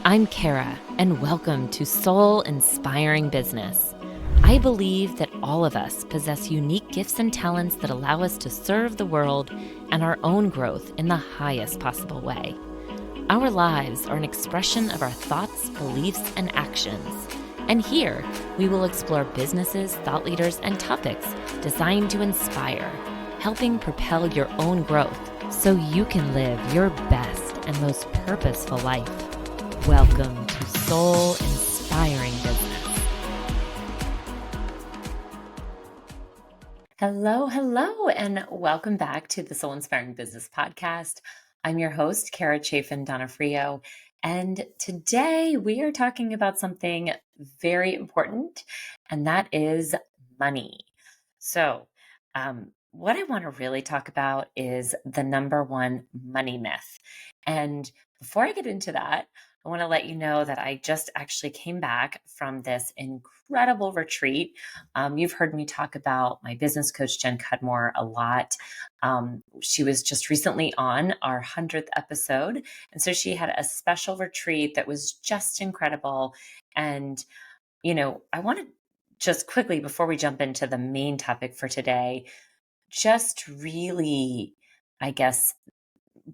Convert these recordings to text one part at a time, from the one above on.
I'm Kara, and welcome to Soul Inspiring Business. I believe that all of us possess unique gifts and talents that allow us to serve the world and our own growth in the highest possible way. Our lives are an expression of our thoughts, beliefs, and actions. And here, we will explore businesses, thought leaders, and topics designed to inspire, helping propel your own growth so you can live your best and most purposeful life. Welcome to Soul Inspiring Business. Hello, and welcome back to the Soul Inspiring Business Podcast. I'm your host, Kara Chaffin Donofrio, and today we are talking about something very important, and that is money. So, what I want to really talk about is the number one money myth. And before I get into that, I want to let you know that I just actually came back from this incredible retreat. You've heard me talk about my business coach, Jen Cudmore, a lot. She was just recently on our 100th episode. And so she had a special retreat that was just incredible. And, I want to just quickly, before we jump into the main topic for today, just really, I guess,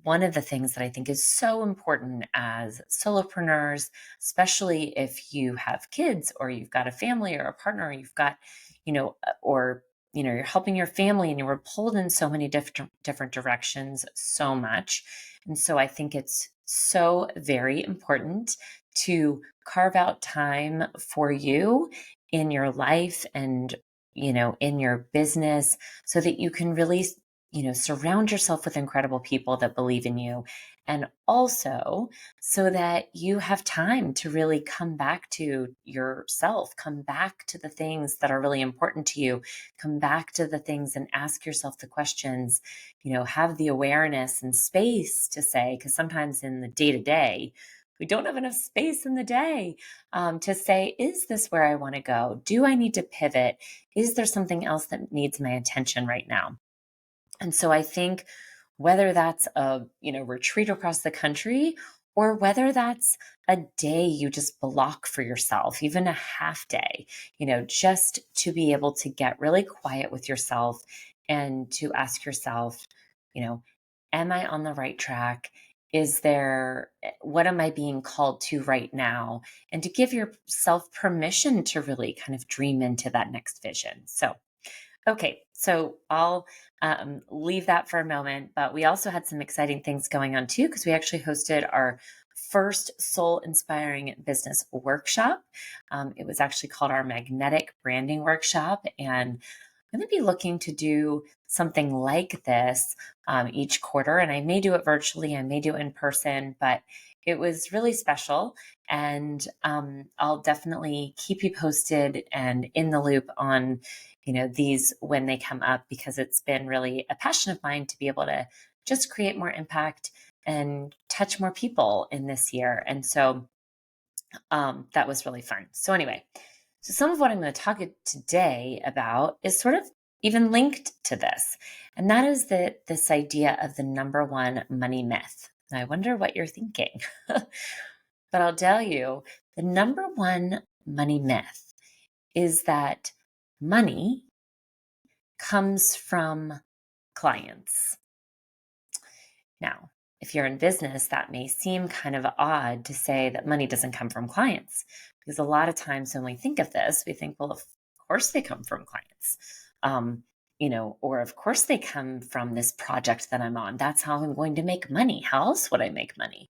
one of the things that I think is so important as solopreneurs, especially if you have kids or you've got a family or a partner, or you've got, you're helping your family and you were pulled in so many different directions so much. And so I think it's so very important to carve out time for you in your life and, in your business so that you can really surround yourself with incredible people that believe in you. And also so that you have time to really come back to yourself, come back to the things that are really important to you, come back to the things and ask yourself the questions, have the awareness and space to say, because sometimes in the day to day, we don't have enough space in the day to say, is this where I want to go? Do I need to pivot? Is there something else that needs my attention right now? And so I think whether that's a, retreat across the country or whether that's a day you just block for yourself, even a half day, just to be able to get really quiet with yourself and to ask yourself, am I on the right track? What am I being called to right now? And to give yourself permission to really kind of dream into that next vision. Okay, so I'll leave that for a moment, but we also had some exciting things going on too, because we actually hosted our first Soul Inspiring Business Workshop. It was actually called our Magnetic Branding Workshop, and I'm going to be looking to do something like this each quarter, and I may do it virtually, I may do it in person, but it was really special, and I'll definitely keep you posted and in the loop on these when they come up, because it's been really a passion of mine to be able to just create more impact and touch more people in this year. And so that was really fun. So anyway, so some of what I'm going to talk today about is sort of even linked to this. And that is this idea of the number one money myth. Now, I wonder what you're thinking, but I'll tell you, the number one money myth is that money comes from clients. Now, if you're in business, that may seem kind of odd to say that money doesn't come from clients, because a lot of times when we think of this, we think, well, of course they come from clients, or of course they come from this project that I'm on. That's how I'm going to make money. How else would I make money?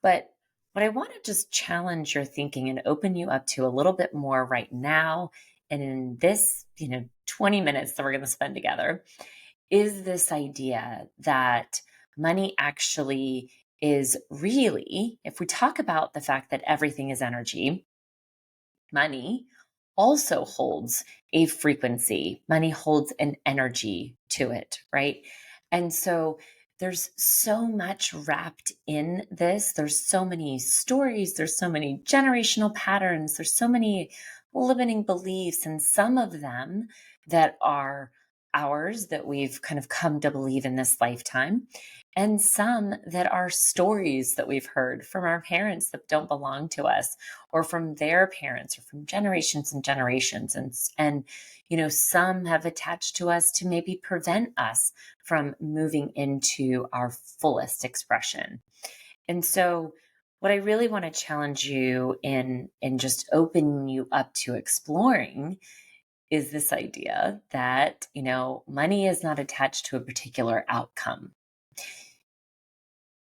But what I want to just challenge your thinking and open you up to a little bit more right now, and in this, 20 minutes that we're going to spend together, is this idea that money actually is really, if we talk about the fact that everything is energy, money also holds a frequency. Money holds an energy to it, right? And so there's so much wrapped in this. There's so many stories. There's so many generational patterns. There's so many limiting beliefs, and some of them that are ours that we've kind of come to believe in this lifetime, and some that are stories that we've heard from our parents that don't belong to us, or from their parents, or from generations and generations. And some have attached to us to maybe prevent us from moving into our fullest expression. And so what I really want to challenge you in just open you up to exploring is this idea that, money is not attached to a particular outcome.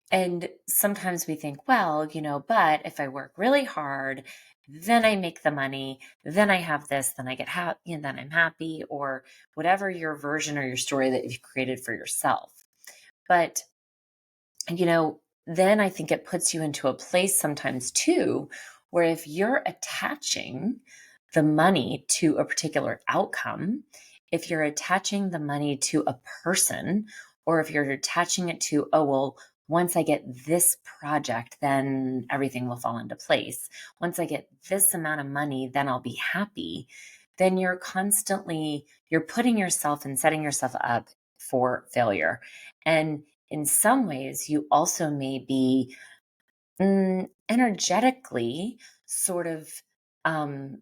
And sometimes we think, well, but if I work really hard, then I make the money, then I have this, then I get happy, and then I'm happy, or whatever your version or your story that you've created for yourself. But, then I think it puts you into a place sometimes too, where if you're attaching the money to a particular outcome, if you're attaching the money to a person, or if you're attaching it to, oh, well, once I get this project, then everything will fall into place. Once I get this amount of money, then I'll be happy. Then you're putting yourself and setting yourself up for failure. And in some ways, you also may be energetically sort of um,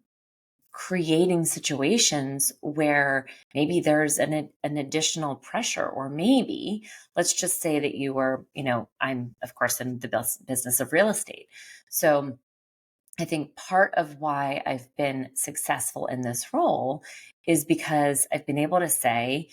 creating situations where maybe there's an additional pressure, or maybe let's just say that I'm of course in the business of real estate. So I think part of why I've been successful in this role is because I've been able to say,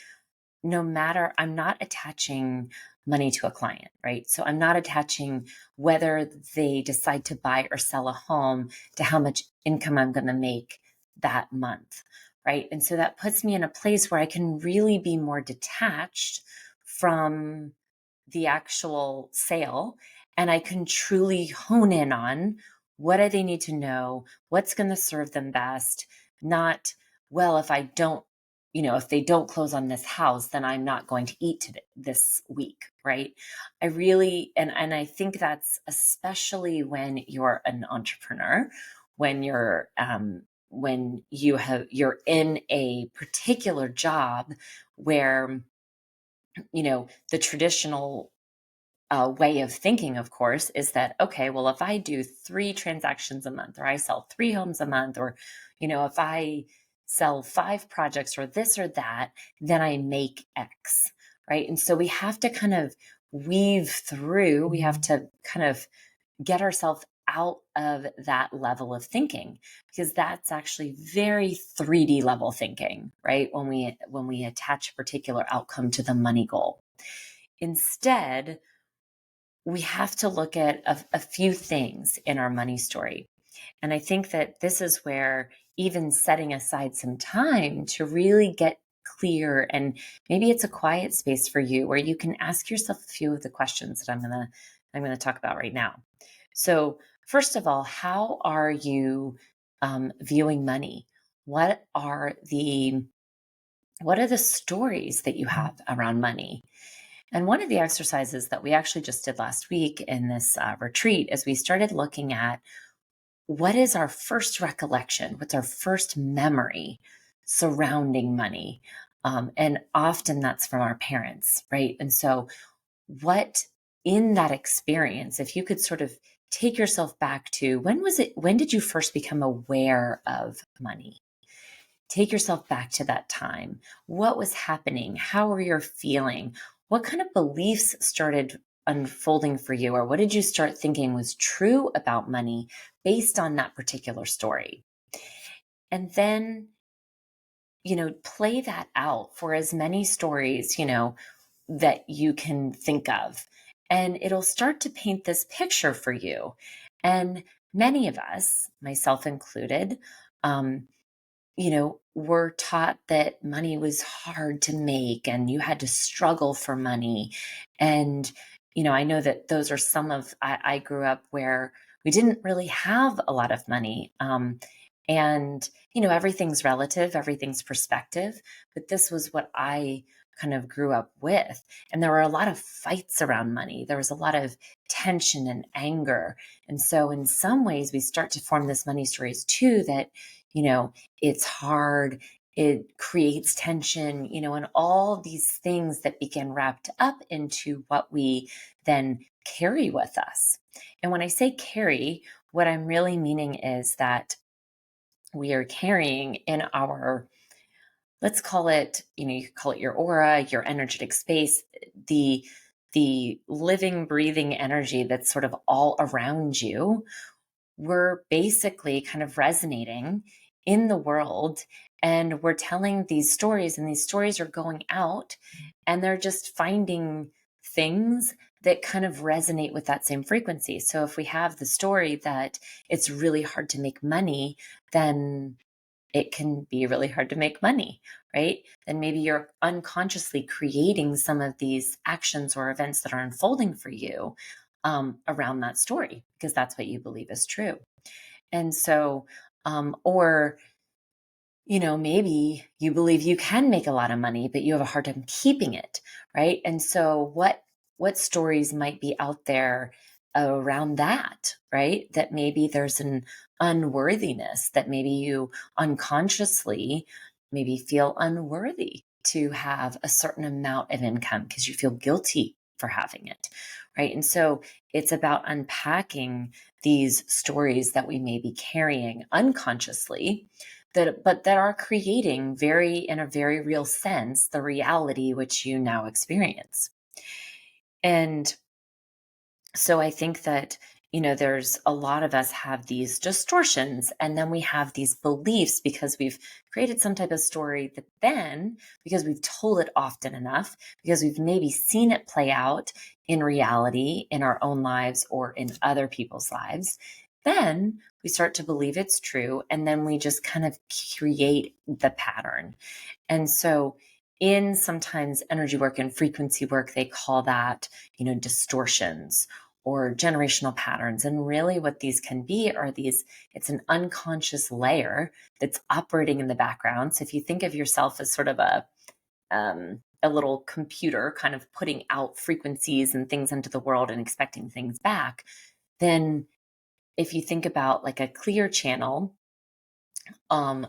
no matter, I'm not attaching money to a client, right? So I'm not attaching whether they decide to buy or sell a home to how much income I'm going to make that month, right? And so that puts me in a place where I can really be more detached from the actual sale, and I can truly hone in on what do they need to know, what's going to serve them best, not, well, if they don't close on this house, then I'm not going to eat this week, right? I really, and I think that's especially when you're an entrepreneur, when you're in a particular job where, the traditional way of thinking, of course, is that, okay, well, if I do 3 transactions a month, or I sell 3 homes a month, or, if I sell 5 projects or this or that, then I make X, right? And so we have to kind of we have to kind of get ourselves out of that level of thinking, because that's actually very 3D level thinking, right? When we attach a particular outcome to the money goal. Instead, we have to look at a few things in our money story. And I think that this is where even setting aside some time to really get clear, and maybe it's a quiet space for you where you can ask yourself a few of the questions that I'm going to talk about right now. So, first of all, how are you viewing money? What are the stories that you have around money? And one of the exercises that we actually just did last week in this retreat is we started looking at what is our first recollection, what's our first memory surrounding money. And often that's from our parents, right? And so, what in that experience, if you could sort of take yourself back to when did you first become aware of money? Take yourself back to that time. What was happening? How were you feeling? What kind of beliefs started unfolding for you? Or what did you start thinking was true about money based on that particular story? And then, play that out for as many stories, that you can think of. And it'll start to paint this picture for you. And many of us, myself included, were taught that money was hard to make and you had to struggle for money. And, I know that those are I grew up where we didn't really have a lot of money. And, everything's relative, everything's perspective, but this was what I kind of grew up with. And there were a lot of fights around money. There was a lot of tension and anger. And so in some ways we start to form this money stories too, that, it's hard, it creates tension, and all these things that begin wrapped up into what we then carry with us. And when I say carry, what I'm really meaning is that we are carrying in our, let's call it, you could call it your aura, your energetic space, the the living, breathing energy that's sort of all around you. We're basically kind of resonating in the world, and we're telling these stories, and these stories are going out, and they're just finding things that kind of resonate with that same frequency. So if we have the story that it's really hard to make money, then it can be really hard to make money, right? Then maybe you're unconsciously creating some of these actions or events that are unfolding for you around that story, because that's what you believe is true. And so, or maybe you believe you can make a lot of money, but you have a hard time keeping it, right? And so what stories might be out there around that, right? That maybe there's an unworthiness, that maybe you unconsciously maybe feel unworthy to have a certain amount of income because you feel guilty for having it, right? And so it's about unpacking these stories that we may be carrying unconsciously, that are creating in a very real sense, the reality which you now experience. And so I think that, there's a lot of us have these distortions, and then we have these beliefs because we've created some type of story that then, because we've told it often enough, because we've maybe seen it play out in reality in our own lives or in other people's lives, then we start to believe it's true. And then we just kind of create the pattern. And so in sometimes energy work and frequency work, they call that, distortions or generational patterns. And really what these can be are it's an unconscious layer that's operating in the background. So if you think of yourself as sort of a little computer kind of putting out frequencies and things into the world and expecting things back, then if you think about like a clear channel,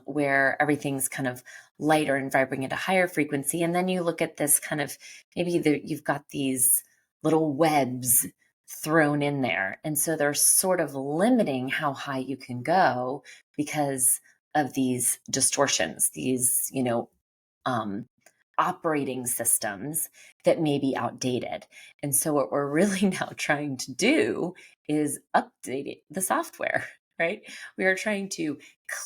where everything's kind of lighter and vibrating at a higher frequency. And then you look at this kind of, you've got these little webs thrown in there. And so they're sort of limiting how high you can go because of these distortions, these, um, operating systems that may be outdated. And so what we're really now trying to do is update the software, right? We are trying to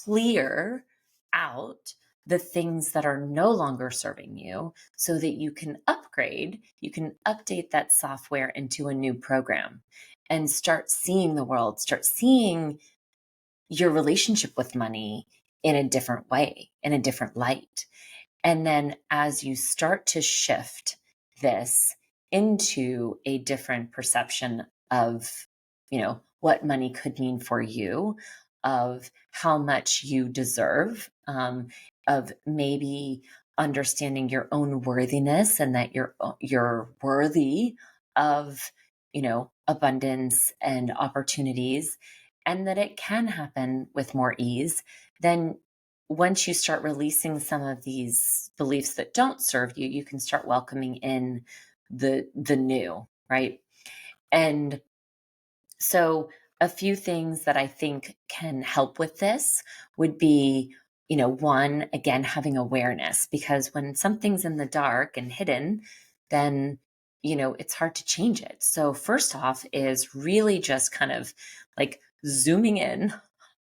clear out the things that are no longer serving you so that you can upgrade, you can update that software into a new program and start seeing the world, start seeing your relationship with money in a different way, in a different light. And then as you start to shift this into a different perception of, what money could mean for you, of how much you deserve, of maybe understanding your own worthiness and that you're worthy of, abundance and opportunities, and that it can happen with more ease, then once you start releasing some of these beliefs that don't serve you, you can start welcoming in the new, right? And so a few things that I think can help with this would be, one, again, having awareness, because when something's in the dark and hidden, then, it's hard to change it. So first off is really just kind of like zooming in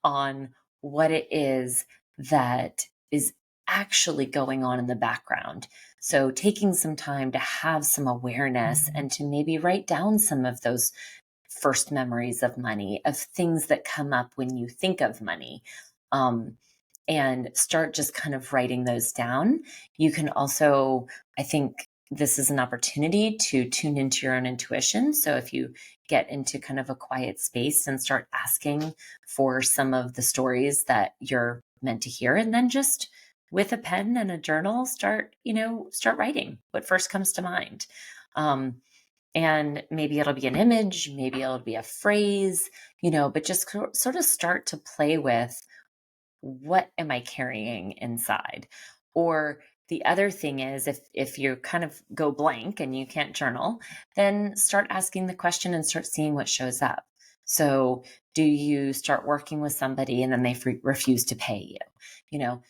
on what it is that is actually going on in the background. So taking some time to have some awareness and to maybe write down some of those first memories of money, of things that come up when you think of money, and start just kind of writing those down. You can also, I think this is an opportunity to tune into your own intuition. So if you get into kind of a quiet space and start asking for some of the stories that you're meant to hear, and then just with a pen and a journal, start writing what first comes to mind. And maybe it'll be an image, maybe it'll be a phrase, but just sort of start to play with what am I carrying inside? Or the other thing is, if you kind of go blank and you can't journal, then start asking the question and start seeing what shows up. So, do you start working with somebody and then they refuse to pay you?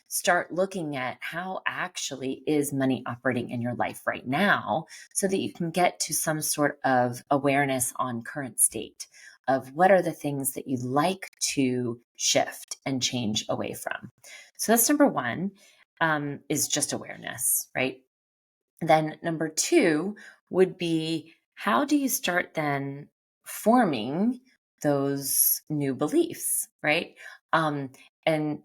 Start looking at how actually is money operating in your life right now so that you can get to some sort of awareness on current state of what are the things that you'd like to shift and change away from. So that's number one, is just awareness, right? Then number two would be, how do you start then forming those new beliefs, right? Um, and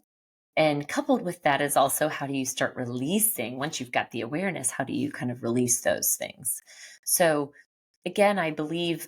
and coupled with that is also, how do you start releasing, once you've got the awareness, how do you kind of release those things? So again, I believe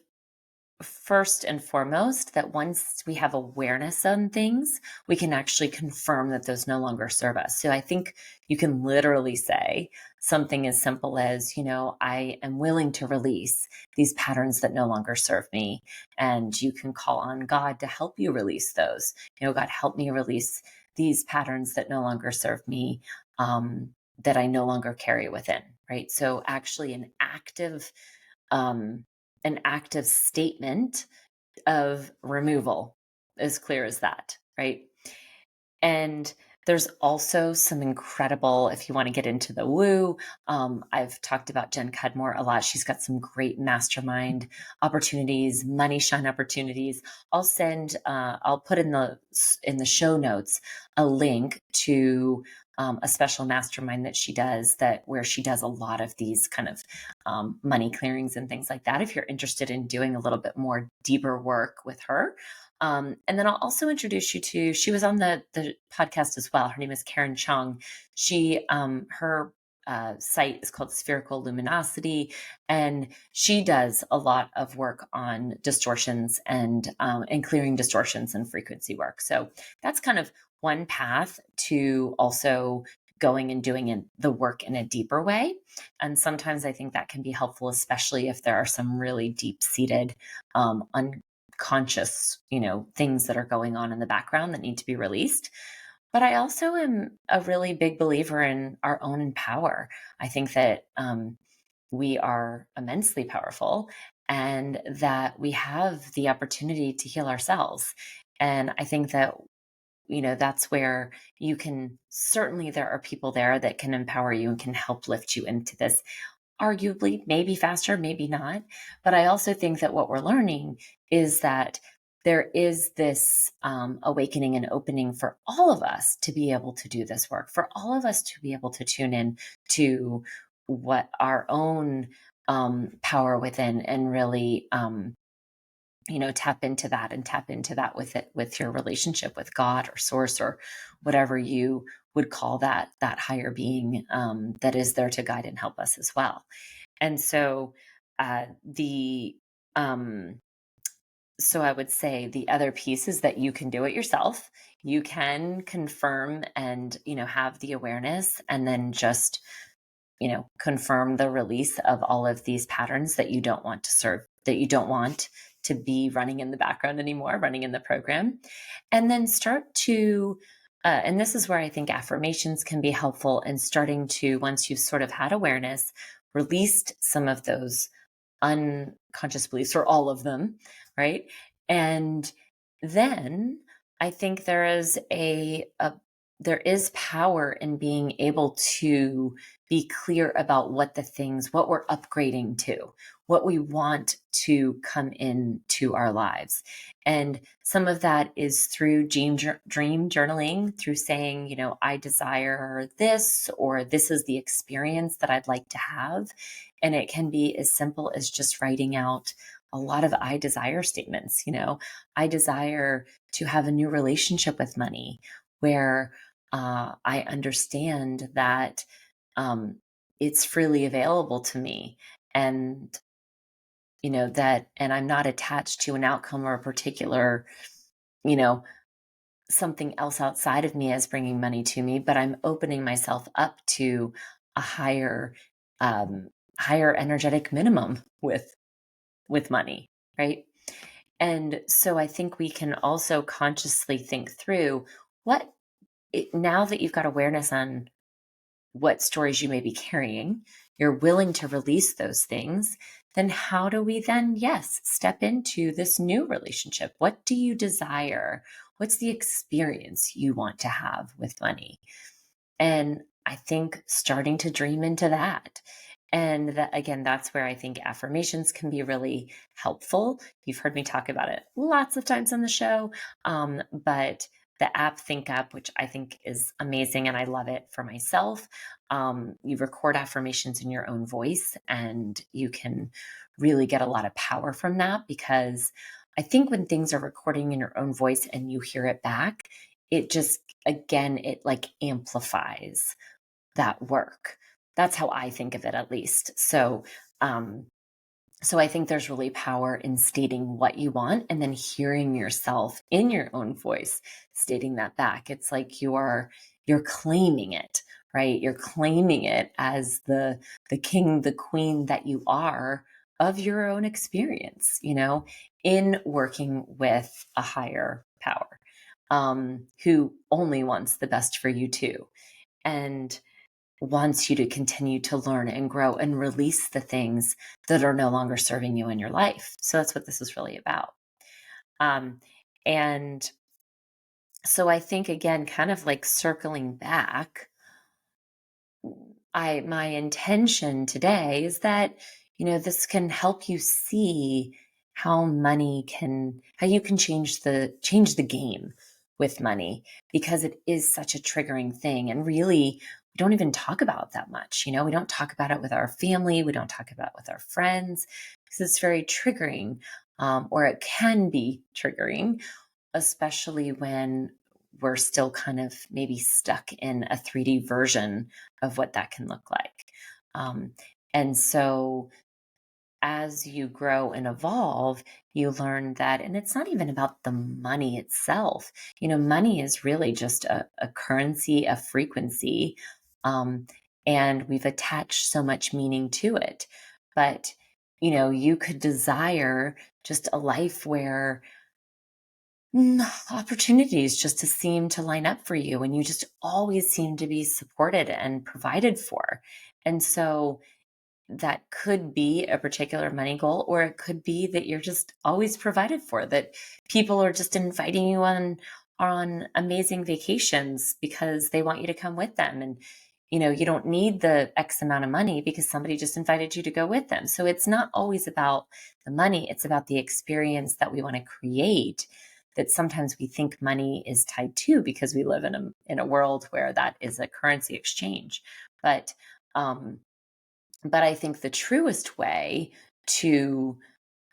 first and foremost that once we have awareness on things, we can actually confirm that those no longer serve us. So I think you can literally say something as simple as, I am willing to release these patterns that no longer serve me. And you can call on God to help you release those. God, help me release these patterns that no longer serve me, that I no longer carry within, right? So actually um, an active statement of removal, as clear as that, right? And there's also some incredible, if you want to get into the woo, I've talked about Jen Cudmore a lot. She's got some great mastermind opportunities, money shine opportunities. I'll put in the show notes a link to a special mastermind that she does, where she does a lot of these kind of money clearings and things like that. If you're interested in doing a little bit more deeper work with her, and then I'll also introduce you to, she was on the podcast as well. Her name is Karen Chung. Her site is called Spherical Luminosity, and she does a lot of work on distortions and clearing distortions and frequency work. So that's kind of one path to also going and doing the work in a deeper way. And sometimes I think that can be helpful, especially if there are some really deep-seated unconscious, things that are going on in the background that need to be released. But I also am a really big believer in our own power. I think that we are immensely powerful and that we have the opportunity to heal ourselves. And I think that, that's where there are people there that can empower you and can help lift you into this, arguably maybe faster, maybe not. But I also think that what we're learning is that there is this awakening and opening for all of us to be able to do this work, for all of us to be able to tune in to what our own power within, and really tap into that, and tap into that with your relationship with God or source, or whatever you would call that higher being, that is there to guide and help us as well. And so the so I would say the other piece is that you can do it yourself. You can confirm and have the awareness, and then just confirm the release of all of these patterns that you don't want to serve, that you don't want to be running in the background anymore, running in the program. And then start to, and this is where I think affirmations can be helpful in starting to, once you've sort of had awareness, released some of those unconscious beliefs, or all of them, right? And then I think there is power in being able to be clear about what we're upgrading to, what we want to come into our lives. And some of that is through dream journaling, through saying, I desire this, or this is the experience that I'd like to have. And it can be as simple as just writing out a lot of I desire statements. I desire to have a new relationship with money, where I understand that it's freely available to me, and and I'm not attached to an outcome or a particular, you know, something else outside of me as bringing money to me, but I'm opening myself up to a um, higher energetic minimum with money, right? And so I think we can also consciously think through, what now that you've got awareness on what stories you may be carrying, you're willing to release those things, then how do we then, yes, step into this new relationship? What do you desire? What's the experience you want to have with money? And I think starting to dream into that. And that, again, that's where I think affirmations can be really helpful. You've heard me talk about it lots of times on the show. But the app Think Up, which I think is amazing and I love it for myself. You record affirmations in your own voice and you can really get a lot of power from that, because I think when things are recording in your own voice and you hear it back, it just, again, it like amplifies that work. That's how I think of it, at least. Um, so I think there's really power in stating what you want and then hearing yourself in your own voice stating that back. It's like you're claiming it, right? You're claiming it as the king, the queen that you are of your own experience, in working with a higher power, who only wants the best for you too. And wants you to continue to learn and grow and release the things that are no longer serving you in your life. So that's what this is really about. Um, and so I think, again, kind of like circling back, my intention today is that, this can help you see how how you can change the game with money, because it is such a triggering thing. And really, we don't even talk about it that much. We don't talk about it with our family. We don't talk about it with our friends, because it's very triggering, or it can be triggering, especially when we're still kind of maybe stuck in a 3D version of what that can look like. Um, and so as you grow and evolve, you learn that, and it's not even about the money itself. Money is really just a currency, a frequency, um, and we've attached so much meaning to it. But, you could desire just a life where opportunities just to seem to line up for you and you just always seem to be supported and provided for. And so that could be a particular money goal, or it could be that you're just always provided for, that people are just inviting you on amazing vacations because they want you to come with them. And you don't need the X amount of money because somebody just invited you to go with them. So it's not always about the money, it's about the experience that we want to create, that sometimes we think money is tied to, because we live in a world where that is a currency exchange. But um but I think the truest way to,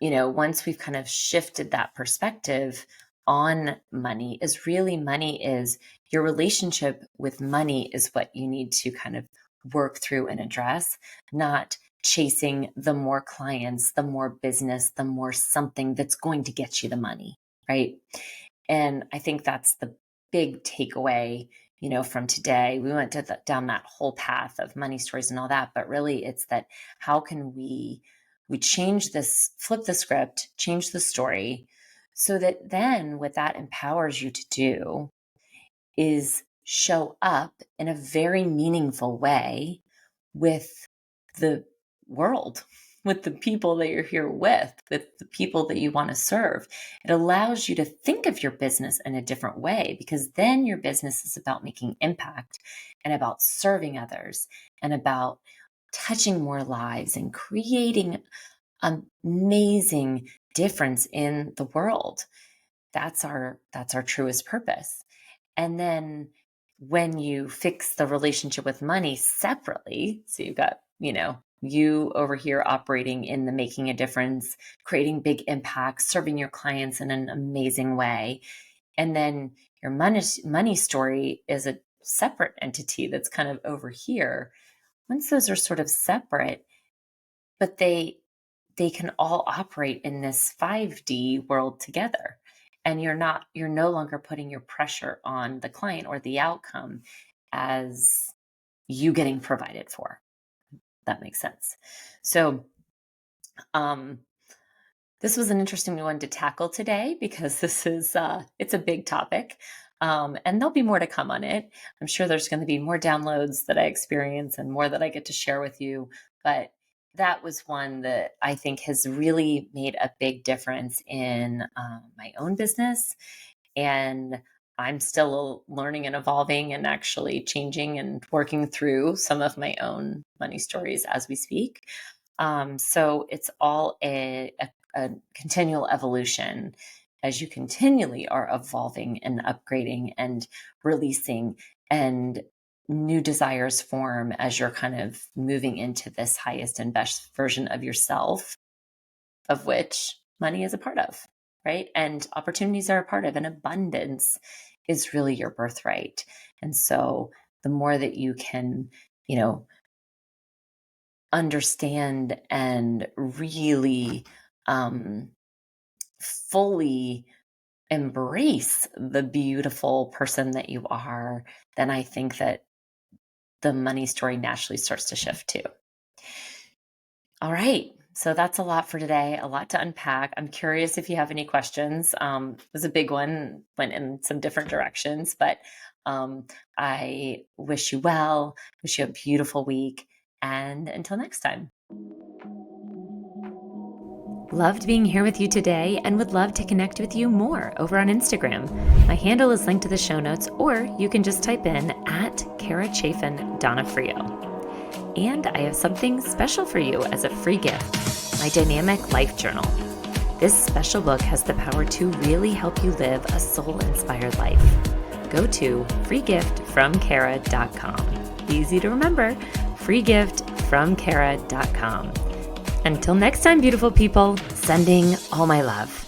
once we've kind of shifted that perspective on money, is really money is your relationship with money is what you need to kind of work through and address, not chasing the more clients, the more business, the more something that's going to get you the money, right? And I think that's the big takeaway, from today. We went down that whole path of money stories and all that, but really it's that, how can we change this, flip the script, change the story, so that then what that empowers you to do is show up in a very meaningful way with the world, with the people that you're here with the people that you want to serve. It allows you to think of your business in a different way, because then your business is about making impact and about serving others and about touching more lives and creating amazing difference in the world. That's our truest purpose. And then when you fix the relationship with money separately, so you've got, you over here operating in the making a difference, creating big impacts, serving your clients in an amazing way. And then your money story is a separate entity that's kind of over here. Once those are sort of separate, but they can all operate in this 5D world together. And you're no longer putting your pressure on the client or the outcome as you getting provided for. That makes sense. So, um, this was an interesting one to tackle today, because this is it's a big topic. And there'll be more to come on it. I'm sure there's going to be more downloads that I experience and more that I get to share with you. But that was one that I think has really made a big difference in my own business. And I'm still learning and evolving and actually changing and working through some of my own money stories as we speak. So it's all a continual evolution as you continually are evolving and upgrading and releasing, and new desires form as you're kind of moving into this highest and best version of yourself, of which money is a part of, right? And opportunities are a part of, and abundance is really your birthright. And so the more that you can, you know, understand and really fully embrace the beautiful person that you are, then I think that the money story naturally starts to shift too. All right. So that's a lot for today, a lot to unpack. I'm curious if you have any questions. It was a big one, went in some different directions, but I wish you well, wish you a beautiful week. And until next time. Loved being here with you today and would love to connect with you more over on Instagram. My handle is linked to the show notes, or you can just type in @Kara Chaffin Donofrio. And I have something special for you as a free gift, my Dynamic Life Journal. This special book has the power to really help you live a soul-inspired life. Go to freegiftfromkara.com. Easy to remember, freegiftfromkara.com. Until next time, beautiful people, sending all my love.